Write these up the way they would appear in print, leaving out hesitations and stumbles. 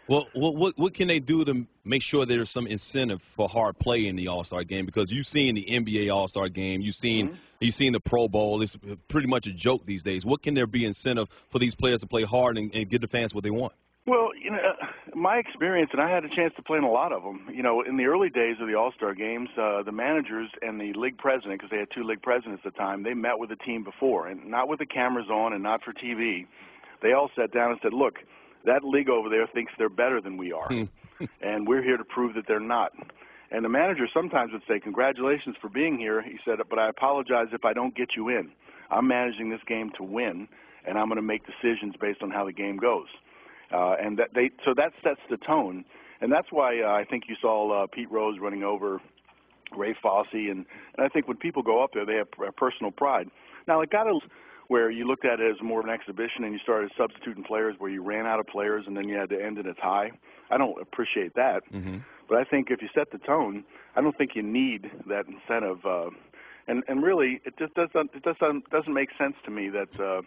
Well, what can they do to make sure there's some incentive for hard play in the All-Star game? Because you've seen the NBA All-Star game, you've seen the Pro Bowl. It's pretty much a joke these days. What can there be incentive for these players to play hard and give the fans what they want? Well, my experience, and I had a chance to play in a lot of them, in the early days of the All-Star games, the managers and the league president, because they had two league presidents at the time, they met with the team before, and not with the cameras on and not for TV. They all sat down and said, look, that league over there thinks they're better than we are, and we're here to prove that they're not. And the manager sometimes would say, congratulations for being here. He said, but I apologize if I don't get you in. I'm managing this game to win, and I'm going to make decisions based on how the game goes. So that sets the tone, and that's why I think you saw Pete Rose running over Ray Fosse, and I think when people go up there, they have personal pride. Now, it got where you looked at it as more of an exhibition and you started substituting players where you ran out of players and then you had to end in a tie. I don't appreciate that. But I think if you set the tone, I don't think you need that incentive. And really, it just doesn't make sense to me that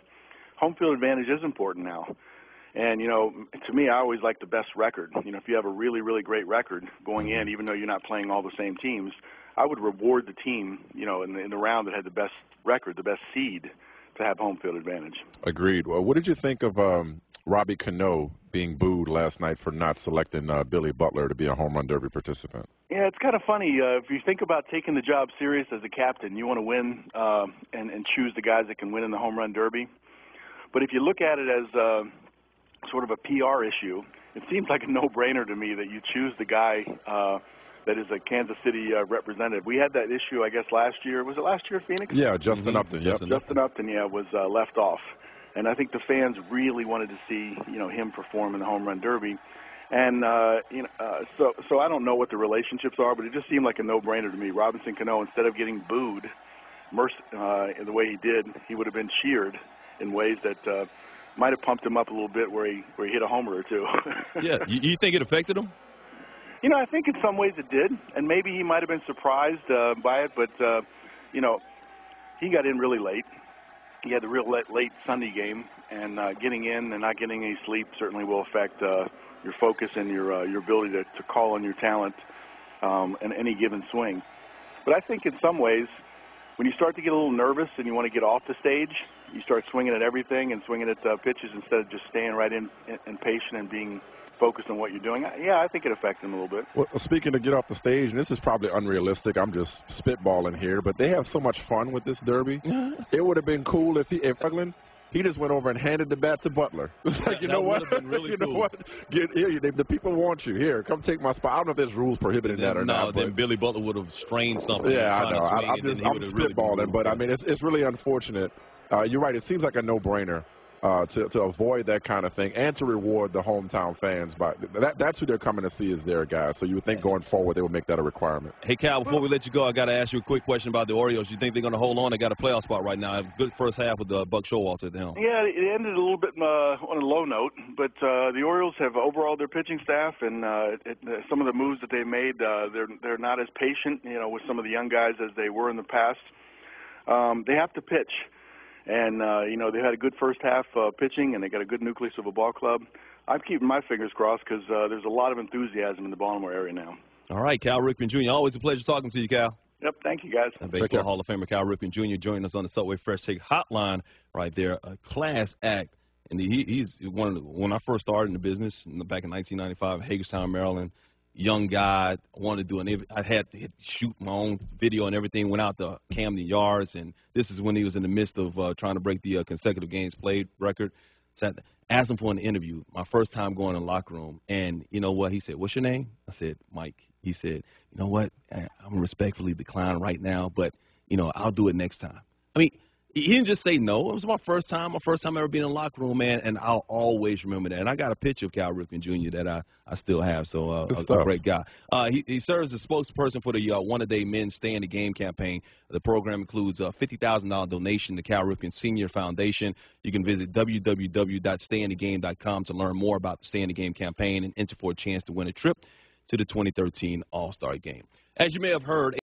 home field advantage is important now. And, to me, I always like the best record. If you have a really, really great record going in, even though you're not playing all the same teams, I would reward the team, in the round that had the best record, the best seed, to have home field advantage. Agreed. Well, what did you think of Robbie Cano being booed last night for not selecting Billy Butler to be a home run derby participant? Yeah, it's kind of funny. If you think about taking the job serious as a captain, you want to win and choose the guys that can win in the home run derby. But if you look at it as sort of a PR issue, it seems like a no-brainer to me that you choose the guy that is a Kansas City representative. We had that issue, I guess, last year. Was it last year, Phoenix? Yeah, Justin Upton. Yep. Justin Upton, was left off. And I think the fans really wanted to see, him perform in the home run derby. And, so I don't know what the relationships are, but it just seemed like a no-brainer to me. Robinson Cano, instead of getting booed in the way he did, he would have been cheered in ways that might have pumped him up a little bit where he hit a homer or two. Yeah, you think it affected him? I think in some ways it did, and maybe he might have been surprised by it, but, he got in really late. He had the real late Sunday game, and getting in and not getting any sleep certainly will affect your focus and your ability to call on your talent in any given swing. But I think in some ways, when you start to get a little nervous and you want to get off the stage, you start swinging at everything and swinging at pitches instead of just staying right in patient and being focused on what you're doing. Yeah, I think it affected him a little bit. Well, speaking of get off the stage, and this is probably unrealistic, I'm just spitballing here, but they have so much fun with this derby. It would have been cool if he just went over and handed the bat to Butler. It's like, you know what? Really know what? Get here. The people want you. Here, come take my spot. I don't know if there's rules prohibiting that or not. No, then Billy Butler would have strained something. Yeah, I know. I'm spitballing, but I mean, it's really unfortunate. You're right. It seems like a no-brainer to avoid that kind of thing and to reward the hometown fans. But that's who they're coming to see is their guys. So you would think going forward they would make that a requirement. Hey, Cal, before we let you go, I got to ask you a quick question about the Orioles. You think they're going to hold on? They got a playoff spot right now. A good first half with Buck Showalter at the helm. Yeah, it ended a little bit on a low note, but the Orioles have overhauled their pitching staff, and some of the moves that they made, they're not as patient, with some of the young guys as they were in the past. They have to pitch. And, they had a good first half pitching, and they got a good nucleus of a ball club. I'm keeping my fingers crossed because there's a lot of enthusiasm in the Baltimore area now. All right, Cal Ripken Jr., always a pleasure talking to you, Cal. Yep, thank you, guys. Baseball Hall of Famer Cal Ripken Jr. joining us on the Subway Fresh Take hotline right there, a class act. And he's when I first started in the business back in 1995 in Hagerstown, Maryland, young guy, wanted to do I had to shoot my own video and everything, went out to Camden Yards, and this is when he was in the midst of trying to break the consecutive games played record. So I asked him for an interview, my first time going in the locker room, and you know what? He said, "What's your name?" I said, "Mike." He said, "You know what? I'm respectfully declining right now, but, I'll do it next time." I mean, he didn't just say no. It was my first time ever being in the locker room, man, and I'll always remember that. And I got a picture of Cal Ripken Jr. that I still have, so a great guy. He serves as spokesperson for the One-A-Day Men's Stay in the Game campaign. The program includes a $50,000 donation to Cal Ripken Senior Foundation. You can visit www.stayinthegame.com to learn more about the Stay in the Game campaign and enter for a chance to win a trip to the 2013 All-Star Game. As you may have heard,